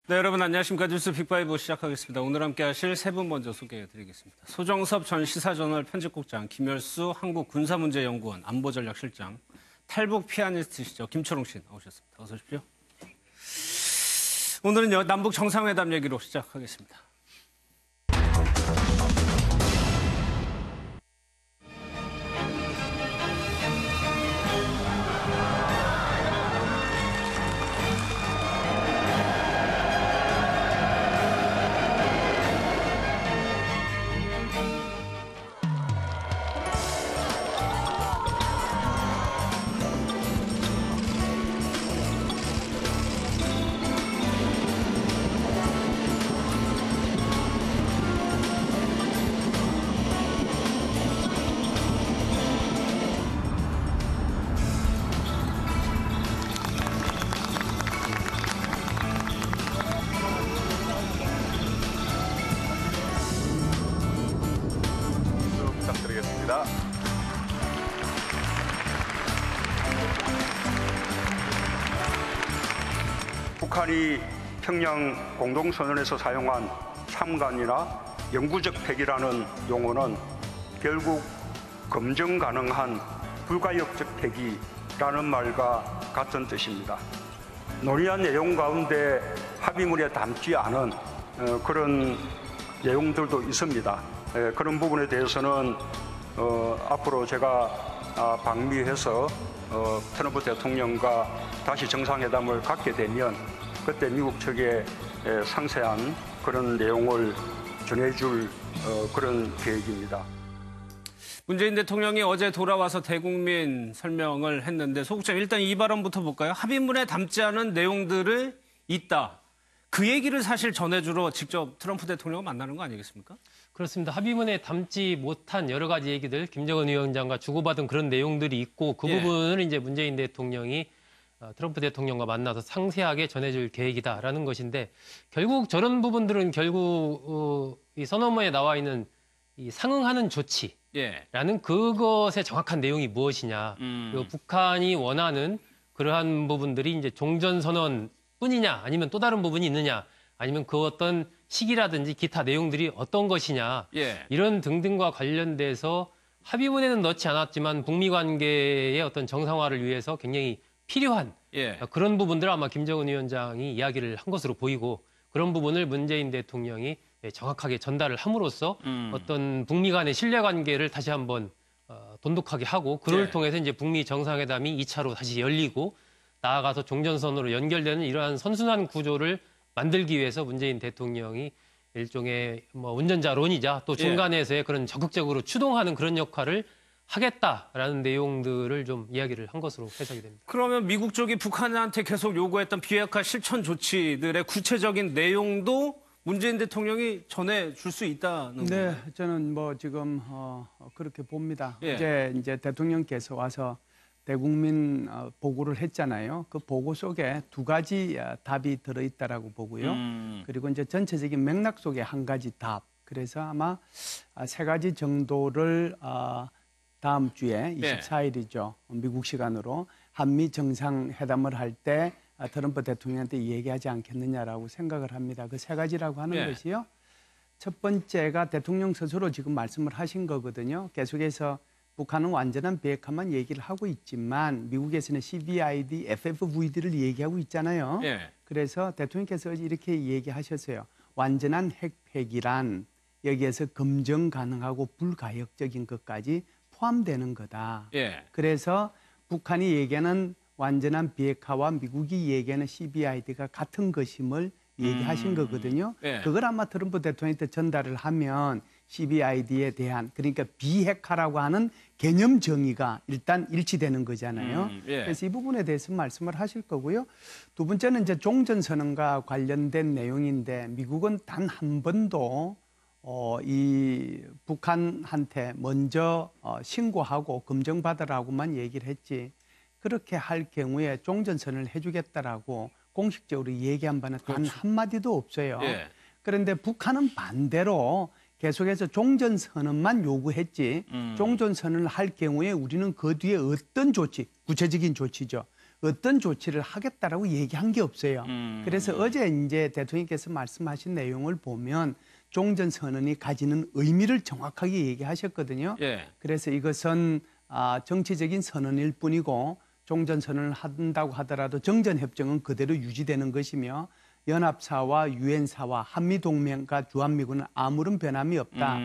네, 여러분 안녕하십니까. 뉴스 빅5 시작하겠습니다. 오늘 함께 하실 세 분 먼저 소개해드리겠습니다. 소정섭 전 시사저널 편집국장, 김열수 한국군사문제연구원 안보전략실장, 탈북 피아니스트시죠. 김초롱 씨 나오셨습니다. 어서 오십시오. 오늘은요, 남북 정상회담 얘기로 시작하겠습니다. 부탁드리겠습니다. 북한이 평양 공동선언에서 사용한 참관이나 영구적 폐기라는 용어는 결국 검증 가능한 불가역적 폐기라는 말과 같은 뜻입니다. 논의한 내용 가운데 합의문에 담지 않은 그런 내용들도 있습니다. 그런 부분에 대해서는 앞으로 제가 방미해서 트럼프 대통령과 다시 정상회담을 갖게 되면 그때 미국 측에 상세한 그런 내용을 전해줄 그런 계획입니다. 문재인 대통령이 어제 돌아와서 대국민 설명을 했는데, 소국장 일단 이 발언부터 볼까요? 합의문에 담지 않은 내용들을 있다. 그 얘기를 사실 전해주러 직접 트럼프 대통령을 만나는 거 아니겠습니까? 그렇습니다. 합의문에 담지 못한 여러 가지 얘기들, 김정은 위원장과 주고받은 그런 내용들이 있고 그 부분을 이제 문재인 대통령이 트럼프 대통령과 만나서 상세하게 전해줄 계획이다라는 것인데, 결국 저런 부분들은 결국 이 선언문에 나와 있는 이 상응하는 조치라는 그것의 정확한 내용이 무엇이냐, 그리고 북한이 원하는 그러한 부분들이 이제 종전선언 뿐이냐, 아니면 또 다른 부분이 있느냐, 아니면 그 어떤 시기라든지 기타 내용들이 어떤 것이냐, 이런 등등과 관련돼서 합의문에는 넣지 않았지만 북미 관계의 어떤 정상화를 위해서 굉장히 필요한 그런 부분들을 아마 김정은 위원장이 이야기를 한 것으로 보이고, 그런 부분을 문재인 대통령이 정확하게 전달을 함으로써 어떤 북미 간의 신뢰관계를 다시 한번 돈독하게 하고, 그를 통해서 이제 북미 정상회담이 2차로 다시 열리고 나아가서 종전선언으로 연결되는 이러한 선순환 구조를 만들기 위해서 문재인 대통령이 일종의 운전자론이자 또 중간에서의 그런 적극적으로 추동하는 그런 역할을 하겠다라는 내용들을 좀 이야기를 한 것으로 해석이 됩니다. 그러면 미국 쪽이 북한한테 계속 요구했던 비핵화 실천 조치들의 구체적인 내용도 문재인 대통령이 전해줄 수 있다는 건가요? 네, 저는 지금 그렇게 봅니다. 어제 이제 대통령께서 와서 대국민 보고를 했잖아요. 그 보고 속에 두 가지 답이 들어있다라고 보고요. 그리고 이제 전체적인 맥락 속에 한 가지 답. 그래서 아마 세 가지 정도를 다음 주에 24일이죠. 미국 시간으로 한미 정상회담을 할 때 트럼프 대통령한테 얘기하지 않겠느냐라고 생각을 합니다. 그 세 가지라고 하는 것이요. 첫 번째가 대통령 스스로 지금 말씀을 하신 거거든요. 계속해서 북한은 완전한 비핵화만 얘기를 하고 있지만 미국에서는 CVID, FFVD를 얘기하고 있잖아요. 그래서 대통령께서 이렇게 얘기하셨어요. 완전한 핵 폐기란 여기에서 검증 가능하고 불가역적인 것까지 포함되는 거다. 그래서 북한이 얘기하는 완전한 비핵화와 미국이 얘기하는 CVID가 같은 것임을 얘기하신 거거든요. 그걸 아마 트럼프 대통령한테 전달을 하면 CVID에 대한, 그러니까 비핵화라고 하는 개념 정의가 일단 일치되는 거잖아요. 그래서 이 부분에 대해서 말씀을 하실 거고요. 두 번째는 이제 종전선언과 관련된 내용인데, 미국은 단 한 번도 이 북한한테 먼저 신고하고 검증받으라고만 얘기를 했지, 그렇게 할 경우에 종전선언을 해주겠다라고 공식적으로 얘기한 바는 단 한마디도 없어요. 그런데 북한은 반대로 계속해서 종전선언만 요구했지 종전선언을 할 경우에 우리는 그 뒤에 어떤 조치, 구체적인 조치죠. 어떤 조치를 하겠다라고 얘기한 게 없어요. 그래서 어제 이제 대통령께서 말씀하신 내용을 보면 종전선언이 가지는 의미를 정확하게 얘기하셨거든요. 예. 그래서 이것은 정치적인 선언일 뿐이고 종전선언을 한다고 하더라도 정전협정은 그대로 유지되는 것이며 연합사와 유엔사와 한미동맹과 주한미군은 아무런 변함이 없다.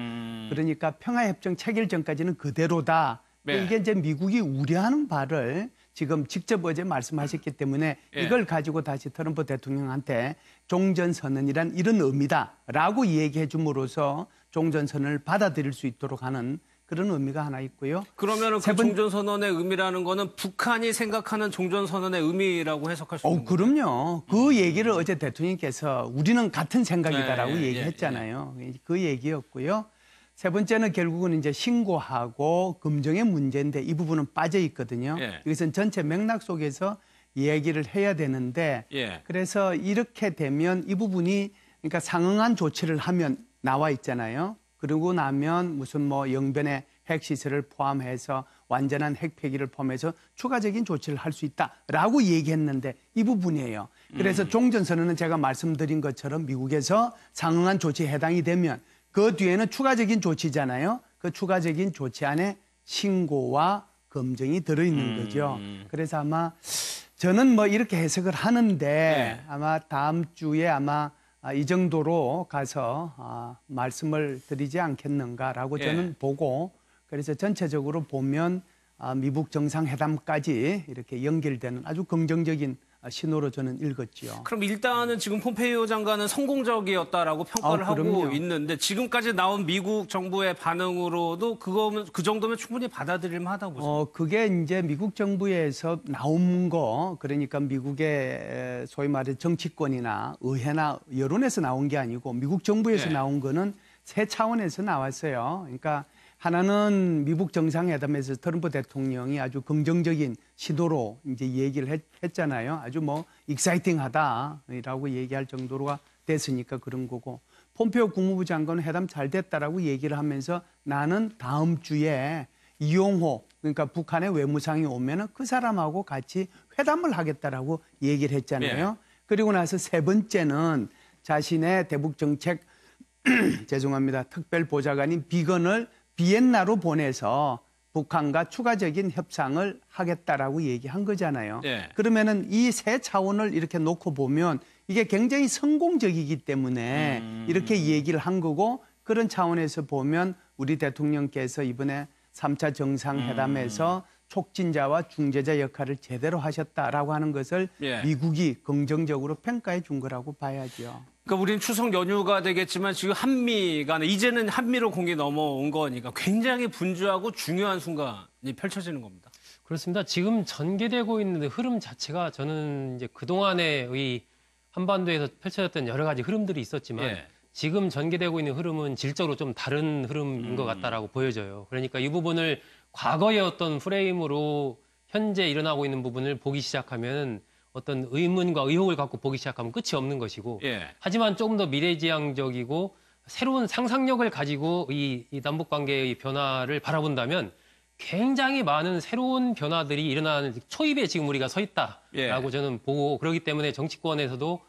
그러니까 평화협정 체결 전까지는 그대로다. 네. 이게 이제 미국이 우려하는 바를 지금 직접 어제 말씀하셨기 때문에 예. 이걸 가지고 다시 트럼프 대통령한테 종전선언이란 이런 의미다라고 얘기해 줌으로써 종전선언을 받아들일 수 있도록 하는 그런 의미가 하나 있고요. 그러면 그 종전선언의 의미라는 거는 북한이 생각하는 종전선언의 의미라고 해석할 수 있는 거죠? 그럼요. 그 얘기를 어제 대통령께서 우리는 같은 생각이다라고 예, 얘기했잖아요. 그 얘기였고요. 세 번째는 결국은 이제 신고하고 검증의 문제인데 이 부분은 빠져 있거든요. 예. 이것은 전체 맥락 속에서 얘기를 해야 되는데 예. 그래서 이렇게 되면 이 부분이 그러니까 상응한 조치를 하면 나와 있잖아요. 그러고 나면 무슨 뭐 영변의 핵시설을 포함해서 완전한 핵폐기를 포함해서 추가적인 조치를 할 수 있다라고 얘기했는데 이 부분이에요. 그래서 종전선언은 제가 말씀드린 것처럼 미국에서 상응한 조치에 해당이 되면 그 뒤에는 추가적인 조치잖아요. 그 추가적인 조치 안에 신고와 검증이 들어있는 거죠. 그래서 아마 저는 뭐 이렇게 해석을 하는데 네. 아마 다음 주에 아마 이 정도로 가서 말씀을 드리지 않겠는가라고 예. 저는 보고 그래서 전체적으로 보면 미국 정상회담까지 이렇게 연결되는 아주 긍정적인 신호로 저는 읽었지요. 그럼 일단은 지금 폼페이오 장관은 성공적이었다라고 평가를 하고 그럼요. 있는데 지금까지 나온 미국 정부의 반응으로도 그 정도면 충분히 받아들일 만하다고 보세요. 그게 이제 미국 정부에서 나온 거, 그러니까 미국의 소위 말해 정치권이나 의회나 여론에서 나온 게 아니고 미국 정부에서 네. 나온 거는 세 차원에서 나왔어요. 그러니까 하나는 미국 정상회담에서 트럼프 대통령이 아주 긍정적인 시도로 이제 얘기를 했잖아요. 아주 뭐 익사이팅하다라고 얘기할 정도로가 됐으니까 그런 거고. 폼페이오 국무부 장관은 회담 잘 됐다라고 얘기를 하면서 나는 다음 주에 이용호 그러니까 북한의 외무상이 오면은 그 사람하고 같이 회담을 하겠다라고 얘기를 했잖아요. 네. 그리고 나서 세 번째는 자신의 대북 정책 죄송합니다. 특별 보좌관인 비건을 비엔나로 보내서 북한과 추가적인 협상을 하겠다라고 얘기한 거잖아요. 네. 그러면은 이 세 차원을 이렇게 놓고 보면 이게 굉장히 성공적이기 때문에 이렇게 얘기를 한 거고 그런 차원에서 보면 우리 대통령께서 이번에 3차 정상회담에서 촉진자와 중재자 역할을 제대로 하셨다라고 하는 것을 예. 미국이 긍정적으로 평가해 준 거라고 봐야죠. 그러니까 우리는 추석 연휴가 되겠지만 지금 한미 간에 이제는 한미로 공이 넘어온 거니까 굉장히 분주하고 중요한 순간이 펼쳐지는 겁니다. 그렇습니다. 지금 전개되고 있는 흐름 자체가 저는 이제 그동안의 한반도에서 펼쳐졌던 여러 가지 흐름들이 있었지만 예. 지금 전개되고 있는 흐름은 질적으로 좀 다른 흐름인 것 같다라고 보여져요. 그러니까 이 부분을 과거의 어떤 프레임으로 현재 일어나고 있는 부분을 보기 시작하면 어떤 의문과 의혹을 갖고 보기 시작하면 끝이 없는 것이고 예. 하지만 조금 더 미래지향적이고 새로운 상상력을 가지고 이 남북관계의 변화를 바라본다면 굉장히 많은 새로운 변화들이 일어나는 초입에 지금 우리가 서 있다라고 예. 저는 보고 그렇기 때문에 정치권에서도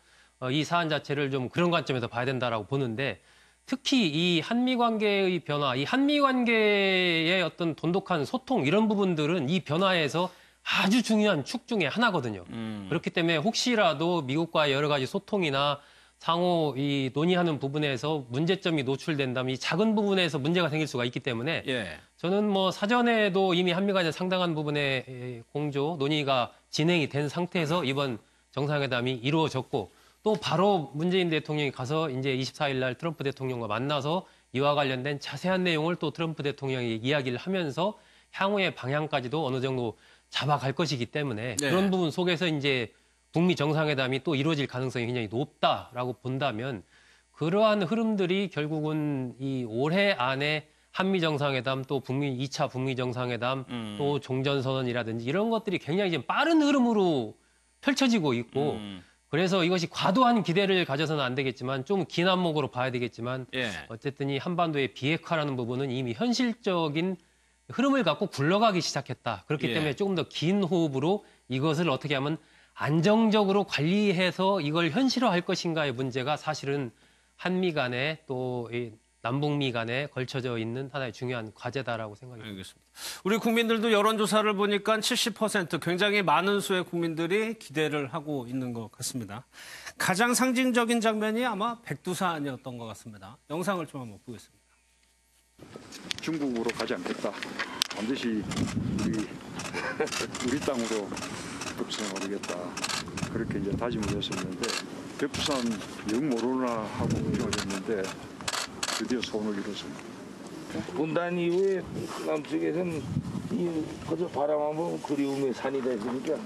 이 사안 자체를 좀 그런 관점에서 봐야 된다라고 보는데 특히 이 한미 관계의 변화, 이 한미 관계의 어떤 돈독한 소통 이런 부분들은 이 변화에서 아주 중요한 축 중에 하나거든요. 그렇기 때문에 혹시라도 미국과 여러 가지 소통이나 상호 논의하는 부분에서 문제점이 노출된다면 이 작은 부분에서 문제가 생길 수가 있기 때문에 예. 저는 뭐 사전에도 이미 한미 간에 상당한 부분의 공조, 논의가 진행이 된 상태에서 이번 정상회담이 이루어졌고 또 바로 문재인 대통령이 가서 이제 24일 날 트럼프 대통령과 만나서 이와 관련된 자세한 내용을 또 트럼프 대통령이 이야기를 하면서 향후의 방향까지도 어느 정도 잡아갈 것이기 때문에 네. 그런 부분 속에서 이제 북미 정상회담이 또 이루어질 가능성이 굉장히 높다라고 본다면 그러한 흐름들이 결국은 이 올해 안에 한미 정상회담 또 2차 북미 정상회담 또 종전선언이라든지 이런 것들이 굉장히 지금 빠른 흐름으로 펼쳐지고 있고 그래서 이것이 과도한 기대를 가져서는 안 되겠지만 좀 긴 안목으로 봐야 되겠지만 예. 어쨌든 이 한반도의 비핵화라는 부분은 이미 현실적인 흐름을 갖고 굴러가기 시작했다. 그렇기 예. 때문에 조금 더 긴 호흡으로 이것을 어떻게 하면 안정적으로 관리해서 이걸 현실화할 것인가의 문제가 사실은 한미 간에 또 이 남북미 간에 걸쳐져 있는 하나의 중요한 과제다라고 생각합니다. 알겠습니다. 우리 국민들도 여론조사를 보니까 70% 굉장히 많은 수의 국민들이 기대를 하고 있는 것 같습니다. 가장 상징적인 장면이 아마 백두산이었던 것 같습니다. 영상을 좀 한번 보겠습니다. 중국으로 가지 않겠다. 반드시 우리 땅으로 북선을 하겠다. 그렇게 이제 다짐을 했었는데 백두산 영 모르나 하고 걱정을 했는데 드디어 소원을 이뤘습니다. 분단 이후에 남쪽에서는 이 그저 바라만 보면 그리움의 산이 되니까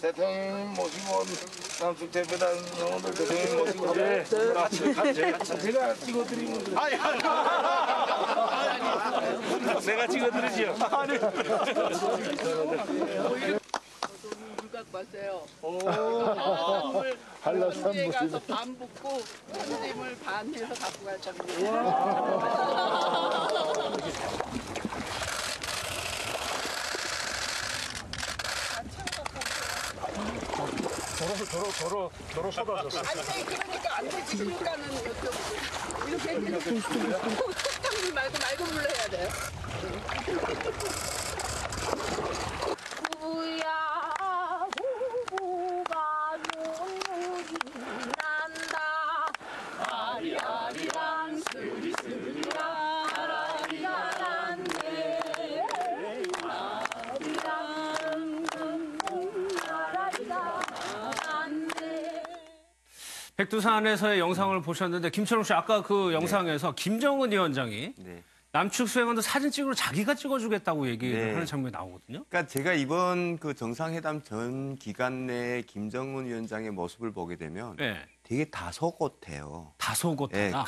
대통령 모시고 남쪽 대표단 오늘 대통령 모시고 제가 찍어드리면 내가 찍어드리죠. 봤어요. 한라산 에 가서 무슨 반 붓고 손님을 반 해서 갖고 갈 겁니다. 도로 쏟아졌어. 아니 그러니까 안 되지. 그러니까는 이렇게 속담물 말고 맑은 물로 해야 돼. 부야 부부가 눈물이 난다 아리아리랑 스리스리랑 아라리라란데 아리랑 아라리라란데 백두산에서의 영상을 보셨는데 김철웅 씨 아까 그 영상에서 김정은 위원장이 남측 수행원들 사진 찍으러 자기가 찍어주겠다고 얘기를 하는 장면이 나오거든요. 그러니까 제가 이번 그 정상회담 전 기간 내에 김정은 위원장의 모습을 보게 되면 되게 다소곳해요. 다소곳하다.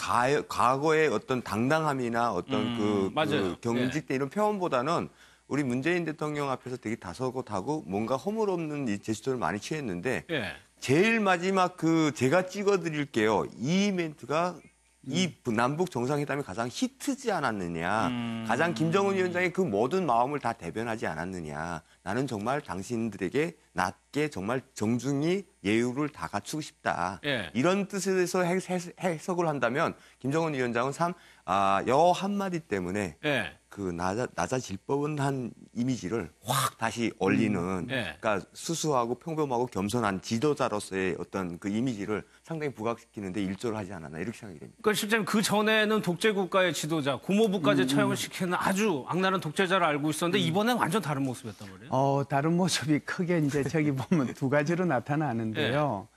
과거의 어떤 당당함이나 어떤 그 경직된 이런 표현보다는 우리 문재인 대통령 앞에서 되게 다소곳하고 뭔가 허물없는 이 제스처를 많이 취했는데 제일 마지막 그 제가 찍어드릴게요. 이 멘트가 이 남북 정상회담이 가장 히트지 않았느냐. 가장 김정은 위원장의 그 모든 마음을 다 대변하지 않았느냐. 나는 정말 당신들에게 낮게 정말 정중히 예우를 다 갖추고 싶다. 이런 뜻에서 해석을 한다면 김정은 위원장은 참 여 한마디 때문에 그 낮아질 법한 이미지를 확 다시 올리는 그러니까 수수하고 평범하고 겸손한 지도자로서의 어떤 그 이미지를 상당히 부각시키는데 일조를 하지 않았나 이렇게 생각이 됩니다. 그러니까 실제로 그 전에는 독재국가의 지도자, 고모부까지 처형을 시키는 아주 악랄한 독재자를 알고 있었는데 이번엔 완전 다른 모습이었단 말이에요. 다른 모습이 크게 이제 저기 보면 두 가지로 나타나는데요.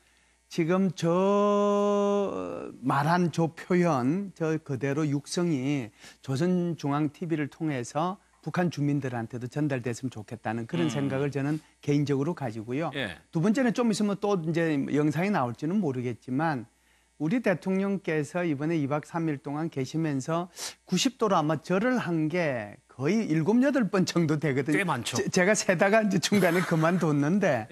지금 저 말한 저 표현, 저 그대로 육성이 조선중앙TV를 통해서 북한 주민들한테도 전달됐으면 좋겠다는 그런 생각을 저는 개인적으로 가지고요. 두 번째는 좀 있으면 또 이제 영상이 나올지는 모르겠지만 우리 대통령께서 이번에 2박 3일 동안 계시면서 90도로 아마 절을 한 게 거의 7, 8번 정도 되거든요. 꽤 많죠. 제가 세다가 이제 중간에 그만뒀는데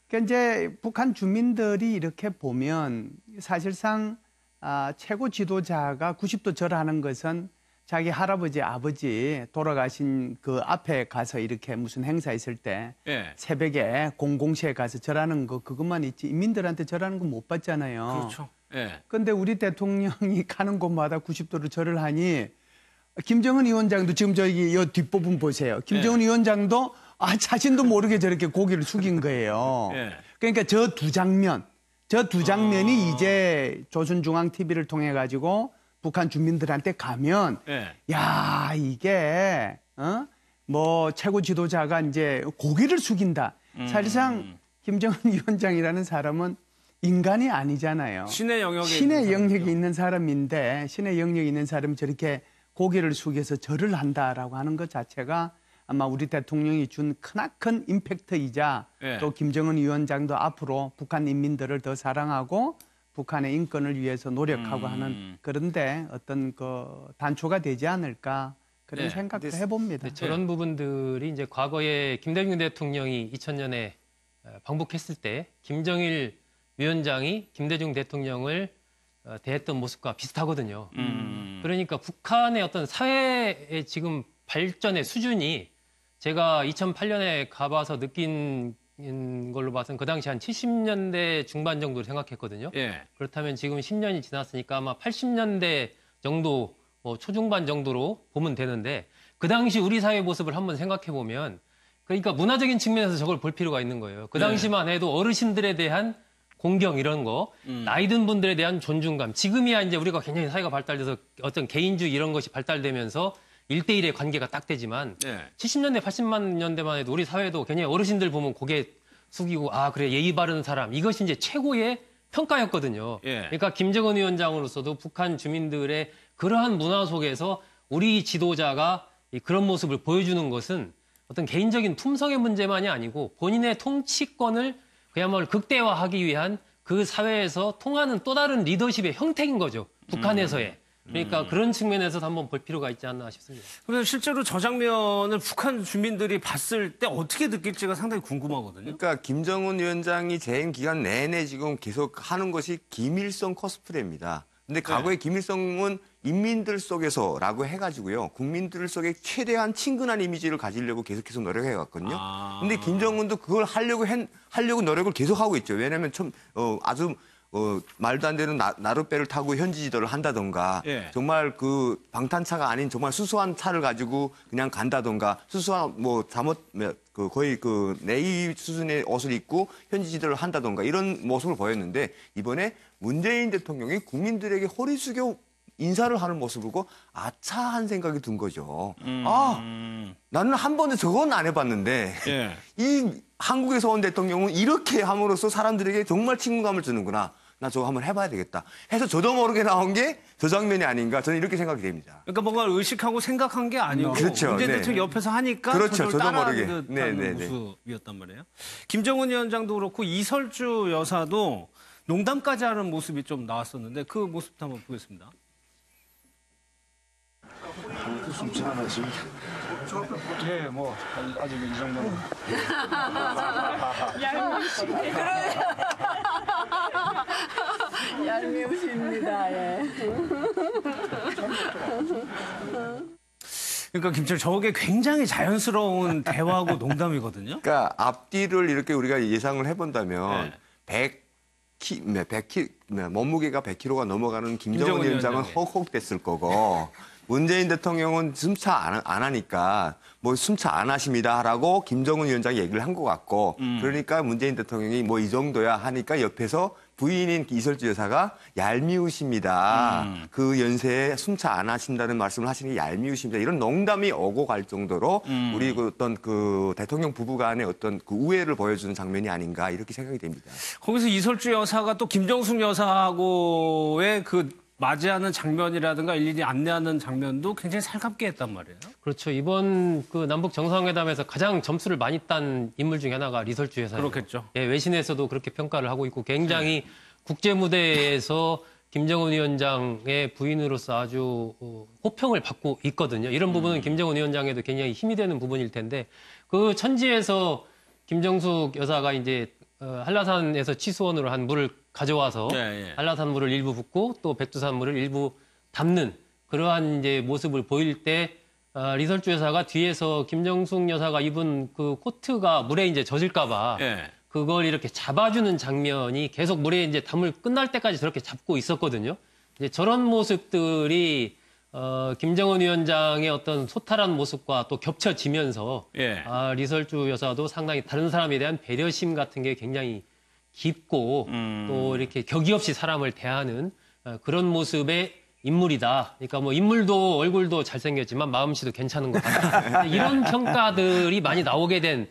그러니까 이제 북한 주민들이 이렇게 보면 사실상 최고 지도자가 90도 절하는 것은 자기 할아버지, 아버지 돌아가신 그 앞에 가서 이렇게 무슨 행사 있을 때 새벽에 공공시에 가서 절하는 거 그것만 있지 인민들한테 절하는 거 못 봤잖아요. 그렇죠. 그런데 우리 대통령이 가는 곳마다 90도로 절을 하니 김정은 위원장도 지금 저기 이 뒷부분 보세요. 김정은 위원장도 자신도 모르게 저렇게 고개를 숙인 거예요. 그러니까 저 두 장면이 이제 조선중앙TV를 통해 가지고 북한 주민들한테 가면 야 이게 뭐 최고 지도자가 이제 고개를 숙인다. 사실상 김정은 위원장이라는 사람은 인간이 아니잖아요. 신의 영역에 있는 사람인데 신의 영역에 있는 사람이 저렇게 고개를 숙여서 절을 한다라고 하는 것 자체가 아마 우리 대통령이 준 크나큰 임팩트이자 또 김정은 위원장도 앞으로 북한 인민들을 더 사랑하고 북한의 인권을 위해서 노력하고 하는 그런데 어떤 그 단초가 되지 않을까 그런 생각도 해봅니다. 저런 부분들이 이제 과거에 김대중 대통령이 2000년에 방북했을 때 김정일 위원장이 김대중 대통령을 대했던 모습과 비슷하거든요. 그러니까 북한의 어떤 사회의 지금 발전의 수준이 제가 2008년에 가봐서 느낀 걸로 봐서는 그 당시 한 70년대 중반 정도로 생각했거든요. 예. 그렇다면 지금 10년이 지났으니까 아마 80년대 정도 초중반 정도로 보면 되는데 그 당시 우리 사회 모습을 한번 생각해 보면 그러니까 문화적인 측면에서 저걸 볼 필요가 있는 거예요. 그 당시만 해도 어르신들에 대한 공경 이런 거, 나이 든 분들에 대한 존중감. 지금이야 이제 우리가 굉장히 사회가 발달돼서 어떤 개인주의 이런 것이 발달되면서 1대1의 관계가 딱 되지만 70년대, 80년대만 해도 우리 사회도 굉장히 어르신들 보면 고개 숙이고 아 그래 예의 바른 사람 이것이 이제 최고의 평가였거든요. 그러니까 김정은 위원장으로서도 북한 주민들의 그러한 문화 속에서 우리 지도자가 그런 모습을 보여주는 것은 어떤 개인적인 품성의 문제만이 아니고 본인의 통치권을 그야말로 극대화하기 위한 그 사회에서 통하는 또 다른 리더십의 형태인 거죠. 북한에서의. 그러니까 그런 측면에서 한번 볼 필요가 있지 않나 싶습니다. 그래서 실제로 저 장면을 북한 주민들이 봤을 때 어떻게 느낄지가 상당히 궁금하거든요. 그러니까 김정은 위원장이 재임 기간 내내 지금 계속 하는 것이 김일성 코스프레입니다. 근데 과거에 김일성은 인민들 속에서라고 해가지고요. 국민들 속에 최대한 친근한 이미지를 가지려고 계속해서 노력해왔거든요. 근데 김정은도 그걸 하려고 노력을 계속하고 있죠. 왜냐하면 아주 말도 안 되는 나룻배를 타고 현지 지도를 한다던가 정말 그 방탄차가 아닌 정말 수수한 차를 가지고 그냥 간다던가 수수한 거의 그 네이 수준의 옷을 입고 현지 지도를 한다던가 이런 모습을 보였는데 이번에 문재인 대통령이 국민들에게 허리 숙여 인사를 하는 모습을 보고 아차한 생각이 든 거죠. 나는 한 번도 저건 안 해봤는데 이 한국에서 온 대통령은 이렇게 함으로써 사람들에게 정말 친근감을 주는구나. 나 저거 한번 해봐야 되겠다. 해서 저도 모르게 나온 게 저 장면이 아닌가. 저는 이렇게 생각이 됩니다. 그러니까 뭔가 의식하고 생각한 게 아니고 그렇죠. 문재인 대통령 옆에서 하니까 그렇죠. 저도 모르게. 듯한 모습이었단 말이에요. 김정은 위원장도 그렇고 이설주 여사도 농담까지 하는 모습이 좀 나왔었는데 그 모습도 한번 보겠습니다. 숨지 않았습니다. 네, 뭐 아직 이 정도는. 얄미우시네. 얄미우십니다. 예. 그러니까 김철 저게 굉장히 자연스러운 대화하고 농담이거든요. 그러니까 앞뒤를 이렇게 우리가 예상을 해본다면 100kg, 몸무게가 100kg가 넘어가는 김정은 위원장은 헉헉댔을 거고 문재인 대통령은 숨차 안 하니까 뭐 숨차 안 하십니다라고 김정은 위원장이 얘기를 한 것 같고 그러니까 문재인 대통령이 뭐 이 정도야 하니까 옆에서 부인인 이설주 여사가 얄미우십니다. 그 연세에 숨차 안 하신다는 말씀을 하시는 게 얄미우십니다. 이런 농담이 오고 갈 정도로 우리 그 어떤 그 대통령 부부 간의 어떤 그 우애를 보여주는 장면이 아닌가 이렇게 생각이 됩니다. 거기서 이설주 여사가 또 김정숙 여사하고의 그 맞이하는 장면이라든가 일일이 안내하는 장면도 굉장히 살갑게 했단 말이에요. 그렇죠. 이번 그 남북 정상회담에서 가장 점수를 많이 딴 인물 중에 하나가 리설주 여사예요. 그렇겠죠. 예, 외신에서도 그렇게 평가를 하고 있고 굉장히 국제 무대에서 김정은 위원장의 부인으로서 아주 호평을 받고 있거든요. 이런 부분은 김정은 위원장에도 굉장히 힘이 되는 부분일 텐데 그 천지에서 김정숙 여사가 이제 한라산에서 치수원으로 한 물을 가져와서 한라산 물을 일부 붓고 또 백두산 물을 일부 담는 그러한 이제 모습을 보일 때 리설주 여사가 뒤에서 김정숙 여사가 입은 그 코트가 물에 이제 젖을까봐 그걸 이렇게 잡아주는 장면이 계속 물에 이제 담을 끝날 때까지 저렇게 잡고 있었거든요. 이제 저런 모습들이 김정은 위원장의 어떤 소탈한 모습과 또 겹쳐지면서 리설주 여사도 상당히 다른 사람에 대한 배려심 같은 게 굉장히 깊고 또 이렇게 격이 없이 사람을 대하는 그런 모습의 인물이다. 그러니까 뭐 인물도 얼굴도 잘생겼지만 마음씨도 괜찮은 것 같다. 이런 평가들이 많이 나오게 된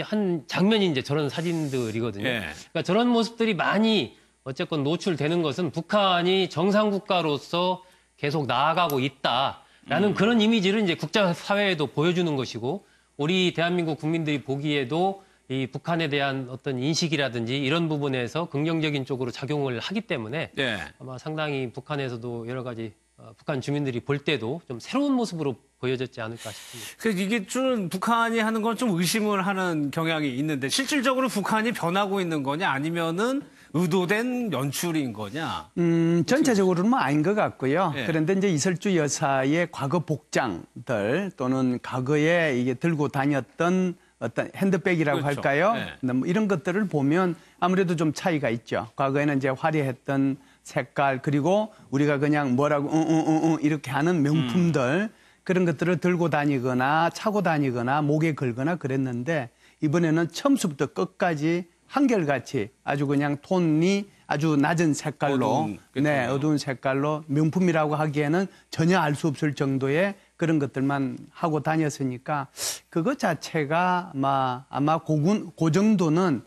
한 장면이 이제 저런 사진들이거든요. 그러니까 저런 모습들이 많이 어쨌건 노출되는 것은 북한이 정상국가로서 계속 나아가고 있다라는 그런 이미지를 이제 국제사회에도 보여주는 것이고 우리 대한민국 국민들이 보기에도 이 북한에 대한 어떤 인식이라든지 이런 부분에서 긍정적인 쪽으로 작용을 하기 때문에 아마 상당히 북한에서도 여러 가지 북한 주민들이 볼 때도 좀 새로운 모습으로 보여졌지 않을까 싶습니다. 그래서 이게 좀 북한이 하는 건 좀 의심을 하는 경향이 있는데 실질적으로 북한이 변하고 있는 거냐 아니면은 의도된 연출인 거냐? 전체적으로는 뭐 아닌 것 같고요. 그런데 이제 이설주 여사의 과거 복장들 또는 과거에 이게 들고 다녔던 어떤 핸드백이라고 그렇죠. 할까요? 네. 뭐 이런 것들을 보면 아무래도 좀 차이가 있죠. 과거에는 이제 화려했던 색깔 그리고 우리가 그냥 뭐라고 이렇게 하는 명품들 그런 것들을 들고 다니거나 차고 다니거나 목에 걸거나 그랬는데 이번에는 처음부터 끝까지 한결같이 아주 그냥 톤이 아주 낮은 색깔로 어두운 색깔로 명품이라고 하기에는 전혀 알 수 없을 정도의 그런 것들만 하고 다녔으니까 그것 자체가 아마 그 정도는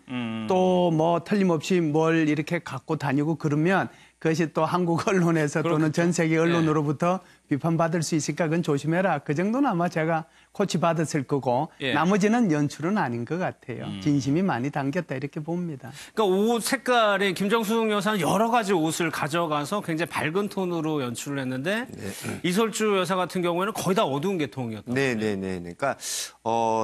또 뭐 틀림없이 뭘 이렇게 갖고 다니고 그러면 그것이 또 한국 언론에서 그렇겠죠. 또는 전 세계 언론으로부터 비판받을 수 있으니까 그건 조심해라. 그 정도는 아마 제가 코치받았을 거고 나머지는 연출은 아닌 것 같아요. 진심이 많이 담겼다 이렇게 봅니다. 그러니까 옷 색깔이 김정숙 여사는 여러 가지 옷을 가져가서 굉장히 밝은 톤으로 연출을 했는데 이설주 여사 같은 경우에는 거의 다 어두운 계통이었다. 네네네. 그러니까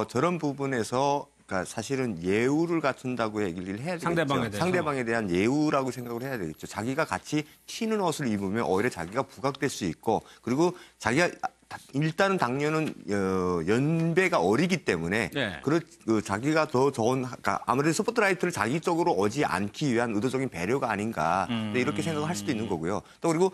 저런 부분에서 그러니까 사실은 예우를 갖춘다고 얘기를 해야 되겠죠. 상대방에 대해서. 상대방에 대한 예우라고 생각을 해야 되겠죠. 자기가 같이 튀는 옷을 입으면 오히려 자기가 부각될 수 있고 그리고 자기가 일단은 당뇨는 연배가 어리기 때문에 자기가 더 좋은 그러니까 아무래도 스포트라이트를 자기 쪽으로 오지 않기 위한 의도적인 배려가 아니가 이렇게 생각을 할 수도 있는 거고요. 또 그리고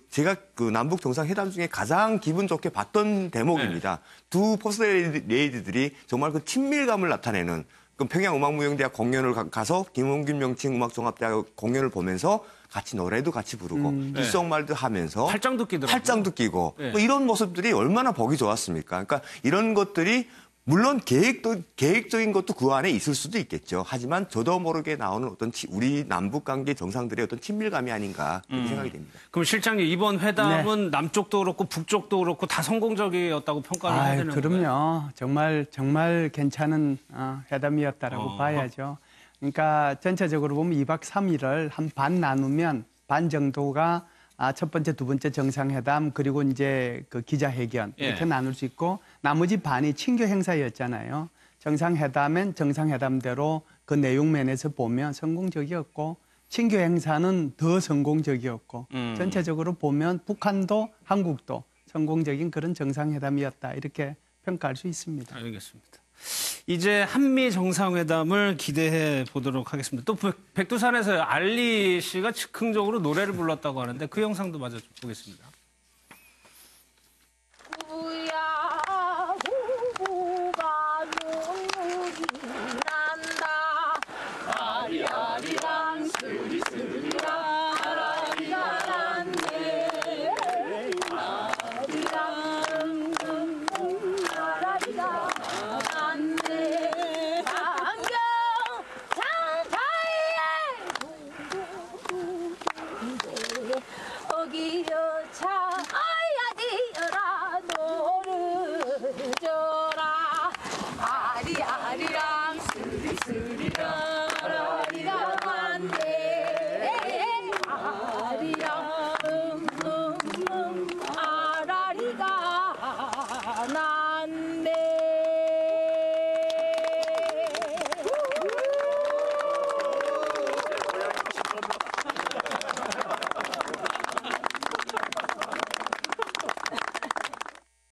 제가 남북 정상회담 중에 가장 기분 좋게 봤던 대목입니다. 두 퍼스트 레이디들이 정말 그 친밀감을 나타내는 평양음악무용대학 공연을 가서 김원균 명칭 음악종합대학 공연을 보면서 같이 노래도 같이 부르고 귓속말도 하면서 팔짱도 끼더라고요. 팔짱도 끼고 뭐 이런 모습들이 얼마나 보기 좋았습니까? 그러니까 이런 것들이 물론 계획적인 것도 그 안에 있을 수도 있겠죠. 하지만 저도 모르게 나오는 어떤 우리 남북 관계 정상들의 어떤 친밀감이 아닌가 그렇게 생각이 됩니다. 그럼 실장님 이번 회담은 남쪽도 그렇고 북쪽도 그렇고 다 성공적이었다고 평가를 해야 되는 그럼요. 건가요? 정말 괜찮은 회담이었다라고 봐야죠. 그러니까 전체적으로 보면 2박 3일을 한 반 나누면 반 정도가 첫 번째, 두 번째 정상회담 그리고 이제 그 기자회견 이렇게 나눌 수 있고 나머지 반이 친교 행사였잖아요. 정상회담엔 정상회담대로 그 내용 면에서 보면 성공적이었고 친교 행사는 더 성공적이었고 전체적으로 보면 북한도 한국도 성공적인 그런 정상회담이었다 이렇게 평가할 수 있습니다. 알겠습니다. 이제 한미 정상회담을 기대해 보도록 하겠습니다. 또 백두산에서 알리 씨가 즉흥적으로 노래를 불렀다고 하는데 그 영상도 마저 보겠습니다.